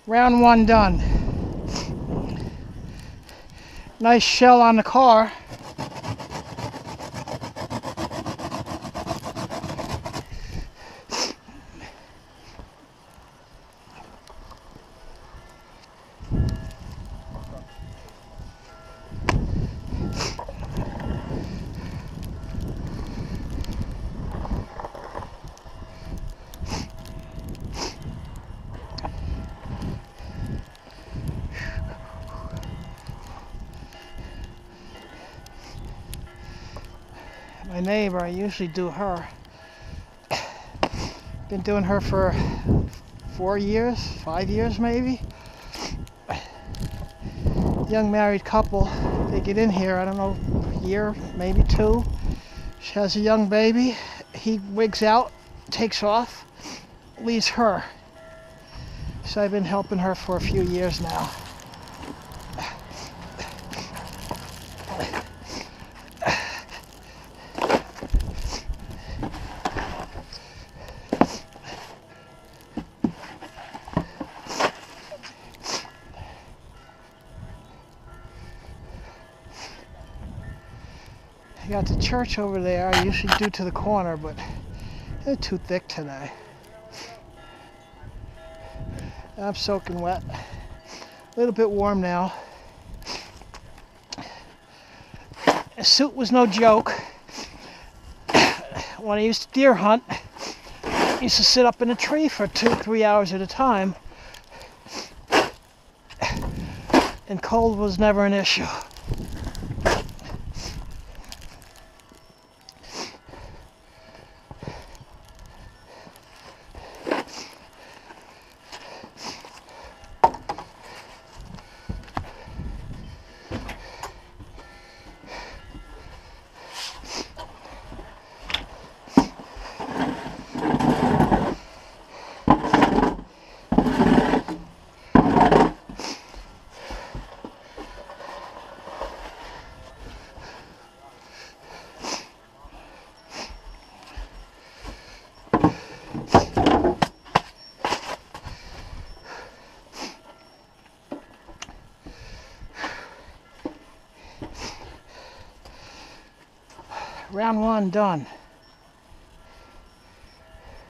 Round one done. Nice shell on the car. My neighbor, I usually do her. Been doing her for 4 years, 5 years maybe. Young married couple, they get in here, I don't know, a year, maybe 2. She has a young baby. He wigs out, takes off, leaves her. So I've been helping her for a few years now. I got the church over there. I usually do to the corner, but they're too thick today. I'm soaking wet. A little bit warm now. The suit was no joke. When I used to deer hunt, I used to sit up in a tree for 2-3 hours at a time. And cold was never an issue. Round one done.